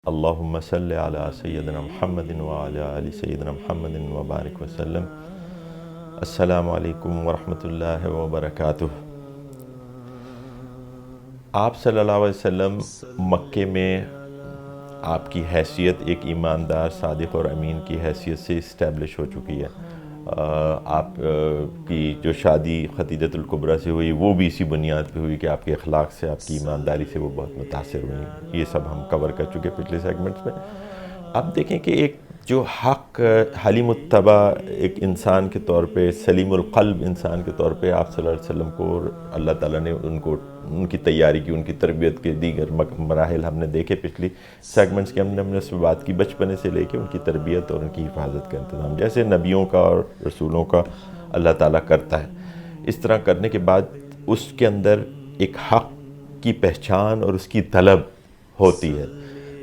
اللہم صلی علی سیدنا محمد وعلی آل سیدنا محمد وبارک وسلم۔ السلام علیکم ورحمۃ اللہ وبرکاتہ۔ آپ صلی اللہ علیہ وسلم مکے میں آپ کی حیثیت ایک ایماندار، صادق اور امین کی حیثیت سے اسٹیبلش ہو چکی ہے۔ آپ کی جو شادی خدیجۃ الکبریٰ سے ہوئی وہ بھی اسی بنیاد پہ ہوئی کہ آپ کے اخلاق سے، آپ کی ایمانداری سے وہ بہت متاثر ہوئی۔ یہ سب ہم کور کر چکے پچھلے سیگمنٹس میں۔ اب دیکھیں کہ ایک جو حق حلیم الطبع ایک انسان کے طور پہ، سلیم القلب انسان کے طور پہ آپ صلی اللہ علیہ وسلم کو اللہ تعالیٰ نے ان کی تیاری کی، ان کی تربیت کے دیگر مراحل ہم نے دیکھے پچھلی سیگمنٹس کے، ہم نے اس پہ بات کی بچپنے سے لے کے ان کی تربیت اور ان کی حفاظت کا انتظام، جیسے نبیوں کا اور رسولوں کا اللہ تعالیٰ کرتا ہے۔ اس طرح کرنے کے بعد اس کے اندر ایک حق کی پہچان اور اس کی طلب ہوتی ہے۔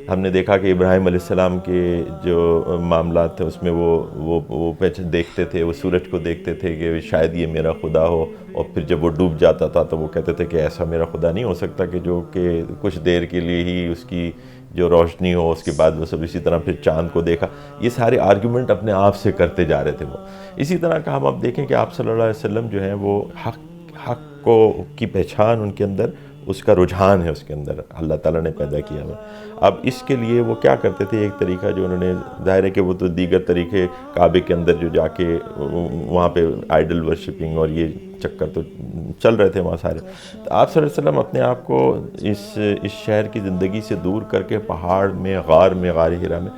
ہم نے دیکھا کہ ابراہیم علیہ السلام کے جو معاملات تھے اس میں وہ دیکھتے تھے، وہ سورج کو دیکھتے تھے کہ شاید یہ میرا خدا ہو، اور پھر جب وہ ڈوب جاتا تھا تو وہ کہتے تھے کہ ایسا میرا خدا نہیں ہو سکتا کہ جو کہ کچھ دیر کے لیے ہی اس کی جو روشنی ہو، اس کے بعد وہ سب اسی طرح پھر چاند کو دیکھا۔ یہ سارے آرگیومنٹ اپنے آپ سے کرتے جا رہے تھے وہ۔ اسی طرح کا ہم اب دیکھیں کہ آپ صلی اللہ علیہ وسلم جو ہیں وہ حق کی پہچان ان کے اندر، اس کا رجحان ہے اس کے اندر، اللہ تعالیٰ نے پیدا کیا ہوا۔ اب اس کے لیے وہ کیا کرتے تھے، ایک طریقہ جو انہوں نے، ظاہر ہے کہ وہ تو دیگر طریقے کعبے کے اندر جو جا کے وہاں پہ آئیڈل ورشپنگ اور یہ چکر تو چل رہے تھے وہاں سارے۔ تو آپ صلی اللہ علیہ وسلم اپنے آپ کو اس شہر کی زندگی سے دور کر کے پہاڑ میں، غار حرا میں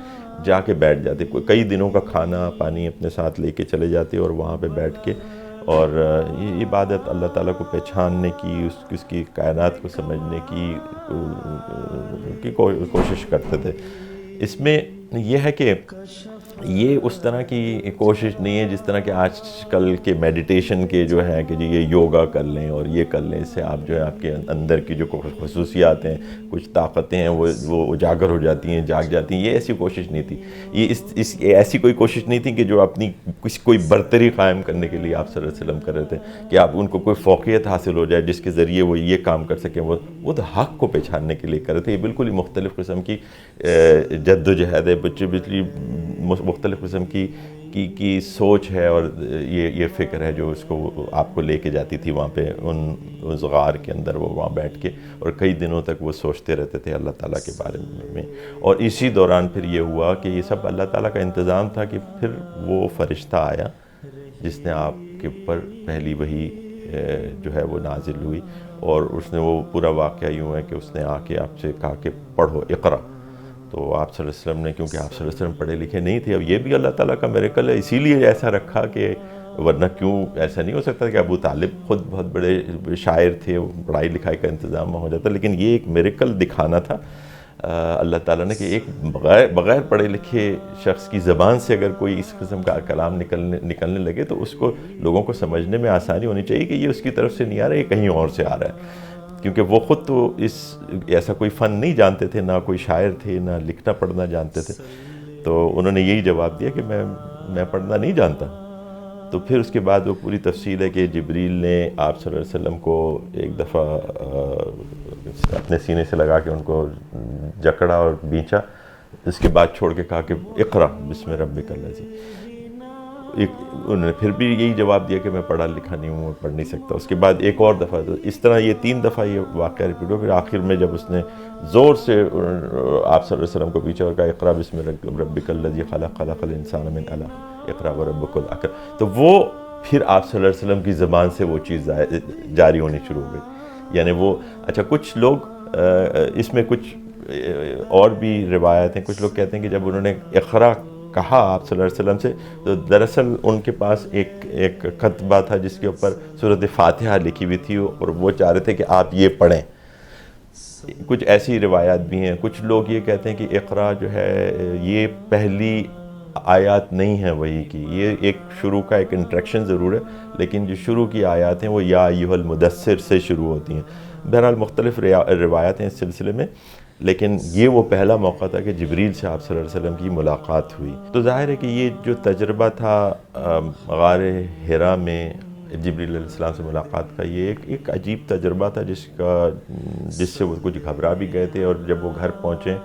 جا کے بیٹھ جاتے، کئی دنوں کا کھانا پانی اپنے ساتھ لے کے چلے جاتے اور وہاں پہ بیٹھ کے اور یہ عبادت اللہ تعالیٰ کو پہچاننے کی، اس کی کائنات کو سمجھنے کی کوشش کرتے تھے۔ اس میں یہ ہے کہ یہ اس طرح کی کوشش نہیں ہے جس طرح کہ آج کل کے میڈیٹیشن کے جو ہے کہ جی یہ یوگا کر لیں اور یہ کر لیں، اس سے آپ جو ہے آپ کے اندر کی جو خصوصیات ہیں، کچھ طاقتیں ہیں وہ اجاگر ہو جاتی ہیں، جاگ جاتی ہیں۔ یہ ایسی کوشش نہیں تھی، یہ ایسی کوئی کوشش نہیں تھی کہ جو اپنی کوئی برتری قائم کرنے کے لیے آپ صلی اللہ علیہ وسلم کر رہے تھے کہ آپ ان کو کوئی فوقیت حاصل ہو جائے جس کے ذریعے وہ یہ کام کر سکیں۔ وہ تو حق کو پہچاننے کے لیے کر رہے تھے۔ یہ بالکل ہی مختلف قسم کی جد و جہد ہے، مختلف قسم کی سوچ ہے، اور یہ فکر ہے جو اس کو آپ کو لے کے جاتی تھی وہاں پہ اس غار کے اندر، وہ وہاں بیٹھ کے اور کئی دنوں تک وہ سوچتے رہتے تھے اللہ تعالیٰ کے بارے میں۔ اور اسی دوران پھر یہ ہوا کہ یہ سب اللہ تعالیٰ کا انتظام تھا کہ پھر وہ فرشتہ آیا جس نے آپ کے اوپر پہلی وحی جو ہے وہ نازل ہوئی، اور اس نے وہ پورا واقعہ یوں ہے کہ اس نے آ کے آپ سے کہا کہ پڑھو، اقرا۔ تو آپ صلی اللہ علیہ وسلم نے، کیونکہ آپ صلی اللہ علیہ وسلم پڑھے لکھے نہیں تھے، اب یہ بھی اللہ تعالیٰ کا میریکل ہے، اسی لیے ایسا رکھا کہ ورنہ کیوں ایسا نہیں ہو سکتا کہ ابو طالب خود بہت بڑے شاعر تھے، پڑھائی لکھائی کا انتظام ہو جاتا، لیکن یہ ایک میریکل دکھانا تھا اللہ تعالیٰ نے کہ ایک بغیر پڑھے لکھے شخص کی زبان سے اگر کوئی اس قسم کا کلام نکلنے لگے تو اس کو لوگوں کو سمجھنے میں آسانی ہونی چاہیے کہ یہ اس کی طرف سے نہیں آ رہا ہے، یہ کہیں اور سے آ رہا ہے، کیونکہ وہ خود تو ایسا کوئی فن نہیں جانتے تھے، نہ کوئی شاعر تھے، نہ لکھنا پڑھنا جانتے تھے۔ تو انہوں نے یہی جواب دیا کہ میں پڑھنا نہیں جانتا۔ تو پھر اس کے بعد وہ پوری تفصیل ہے کہ جبریل نے آپ صلی اللہ علیہ وسلم کو ایک دفعہ اپنے سینے سے لگا کے ان کو جکڑا اور بینچا، اس کے بعد چھوڑ کے کہا کہ اقرا بسم ربک الذی۔ انہوں نے پھر بھی یہی جواب دیا کہ میں پڑھا لکھا نہیں ہوں، پڑھ نہیں سکتا۔ اس کے بعد ایک اور دفعہ، تو اس طرح یہ 3 دفعہ یہ واقعہ ریپیٹ ہو۔ پھر آخر میں جب اس نے زور سے آپ صلی اللہ علیہ وسلم کو پیچھے اور کہا اقرا بسم ربک الذی خلق، خلق الانسان من علق، اقرا وربک الاکرم، تو وہ پھر آپ صلی اللہ علیہ وسلم کی زبان سے وہ چیز جاری ہونی شروع ہو گئی۔ یعنی وہ اچھا، کچھ لوگ اس میں کچھ اور بھی روایت ہیں، کچھ لوگ کہتے ہیں کہ جب انہوں نے اقرا کہا آپ صلی اللہ علیہ وسلم سے، تو دراصل ان کے پاس ایک خطبہ تھا جس کے اوپر سورۃ فاتحہ لکھی ہوئی تھی، اور وہ چاہ رہے تھے کہ آپ یہ پڑھیں۔ کچھ ایسی روایات بھی ہیں۔ کچھ لوگ یہ کہتے ہیں کہ اقرا جو ہے یہ پہلی آیات نہیں ہے وحی کی، یہ ایک شروع کا ایک انٹریکشن ضرور ہے، لیکن جو شروع کی آیات ہیں وہ یا ایھا المدثر سے شروع ہوتی ہیں۔ بہرحال مختلف روایات ہیں اس سلسلے میں، لیکن یہ وہ پہلا موقع تھا کہ جبریل سے آپ صلی اللہ علیہ وسلم کی ملاقات ہوئی۔ تو ظاہر ہے کہ یہ جو تجربہ تھا غار حرا میں جبریل علیہ السلام سے ملاقات کا یہ ایک عجیب تجربہ تھا جس سے وہ کچھ گھبرا بھی گئے تھے. اور جب وہ گھر پہنچے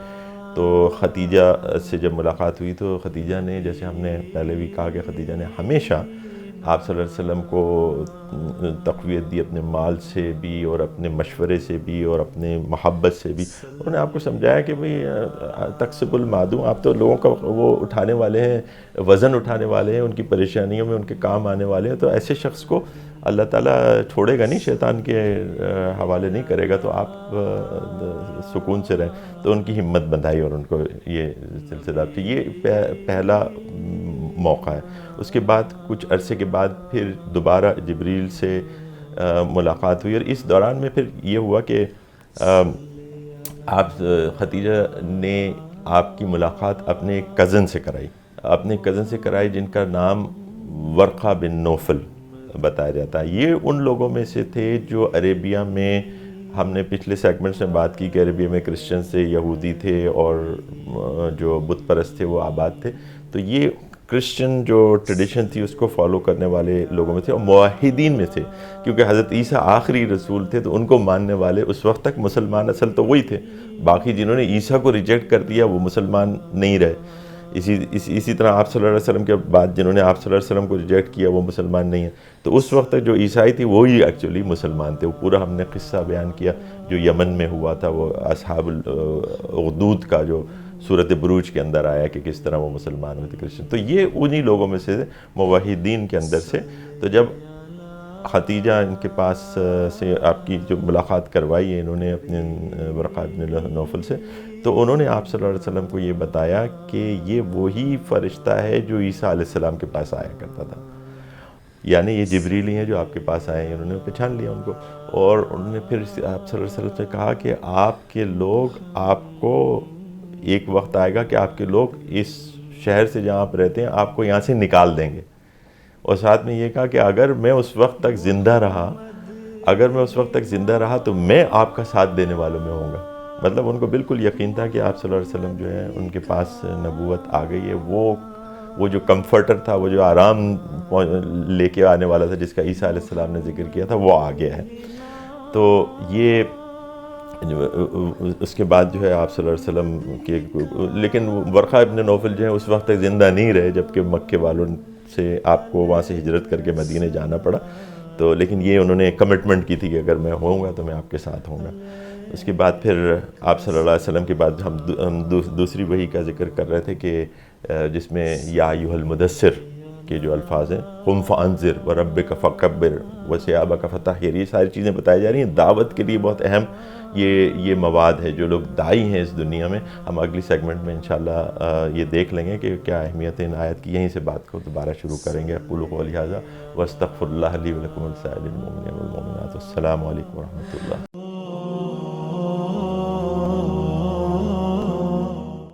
تو خدیجہ سے جب ملاقات ہوئی تو خدیجہ نے, جیسے ہم نے پہلے بھی کہا کہ خدیجہ نے ہمیشہ آپ صلی اللہ علیہ وسلم کو تقویت دی, اپنے مال سے بھی اور اپنے مشورے سے بھی اور اپنے محبت سے بھی. انہوں نے آپ کو سمجھایا کہ بھئی تکسب المعدوم, آپ تو لوگوں کا وہ اٹھانے والے ہیں, وزن اٹھانے والے ہیں, ان کی پریشانیوں میں ان کے کام آنے والے ہیں, تو ایسے شخص کو اللہ تعالیٰ چھوڑے گا نہیں, شیطان کے حوالے نہیں کرے گا, تو آپ سکون سے رہیں. تو ان کی ہمت بندھائی اور ان کو یہ سلسلہ, یہ پہلا موقع ہے. اس کے بعد کچھ عرصے کے بعد پھر دوبارہ جبریل سے ملاقات ہوئی, اور اس دوران میں پھر یہ ہوا کہ آپ خدیجہ نے آپ کی ملاقات اپنے ایک کزن سے کرائی جن کا نام ورقہ بن نوفل بتایا جاتا ہے. یہ ان لوگوں میں سے تھے جو عربیہ میں, ہم نے پچھلے سیگمنٹس میں بات کی کہ عربیہ میں کرسچن تھے, یہودی تھے, اور جو بت پرست تھے وہ آباد تھے. تو یہ کرسچن جو ٹریڈیشن تھی اس کو فالو کرنے والے لوگوں میں تھے, اور موحدین میں تھے, کیونکہ حضرت عیسیٰ آخری رسول تھے تو ان کو ماننے والے اس وقت تک مسلمان اصل تو وہی تھے. باقی جنہوں نے عیسیٰ کو ریجیکٹ کر دیا وہ مسلمان نہیں رہے. اسی طرح آپ صلی اللہ علیہ وسلم کے بعد جنہوں نے آپ صلی اللہ علیہ وسلم کو ریجیکٹ کیا وہ مسلمان نہیں ہیں. تو اس وقت تک جو عیسائی تھی وہی ایکچولی مسلمان تھے. وہ پورا ہم نے قصہ بیان کیا جو یمن میں ہوا تھا, وہ اصحاب الاخدود کا جو سورۃ بروج کے اندر آیا کہ کس طرح وہ مسلمان ہوئے تھے کرسچن. تو یہ انہی لوگوں میں سے موحدین کے اندر سے. تو جب خدیجہ ان کے پاس سے آپ کی جو ملاقات کروائی ہے انہوں نے اپنے ورقہ بن نوفل سے, تو انہوں نے آپ صلی اللہ علیہ وسلم کو یہ بتایا کہ یہ وہی فرشتہ ہے جو عیسیٰ علیہ السلام کے پاس آیا کرتا تھا, یعنی یہ جبریل ہی ہیں جو آپ کے پاس آئے ہیں. انہوں نے پہچان لیا ان کو, اور انہوں نے پھر آپ صلی اللہ علیہ وسلم سے کہا کہ آپ کے لوگ, آپ کو ایک وقت آئے گا کہ آپ کے لوگ اس شہر سے جہاں آپ رہتے ہیں آپ کو یہاں سے نکال دیں گے. اور ساتھ میں یہ کہا کہ اگر میں اس وقت تک زندہ رہا تو میں آپ کا ساتھ دینے والوں میں ہوں گا. مطلب ان کو بالکل یقین تھا کہ آپ صلی اللہ علیہ وسلم جو ہے ان کے پاس نبوت آ گئی ہے. وہ جو کمفرٹر تھا, وہ جو آرام لے کے آنے والا تھا جس کا عیسیٰ علیہ السلام نے ذکر کیا تھا, وہ آ گیا ہے. تو یہ اس کے بعد جو ہے آپ صلی اللہ علیہ وسلم کے, لیکن ورقہ ابن نوفل جو ہے اس وقت تک زندہ نہیں رہے جبکہ مکے والوں سے آپ کو وہاں سے ہجرت کر کے مدینہ جانا پڑا. تو لیکن یہ انہوں نے کمٹمنٹ کی تھی کہ اگر میں ہوں گا تو میں آپ کے ساتھ ہوں گا. اس کے بعد پھر آپ صلی اللہ علیہ وسلم کے بعد ہم دوسری وحی کا ذکر کر رہے تھے کہ جس میں یا ایھا المدثر کے جو الفاظ ہیں, قم فانذر وربک فکبر وثیابک فطہر, یہ ساری چیزیں بتائی جا رہی ہیں. دعوت کے لیے بہت اہم یہ مواد ہے. جو لوگ داعی ہیں اس دنیا میں, ہم اگلی سیگمنٹ میں انشاءاللہ یہ دیکھ لیں گے کہ کیا اہمیت ان آیت کی. یہیں سے بات کو دوبارہ شروع کریں گے. اقول قولی ھذا واستغفر اللہ لی ولکم ولسائر المؤمنین والمؤمنات. السلام علیکم ورحمۃ اللہ.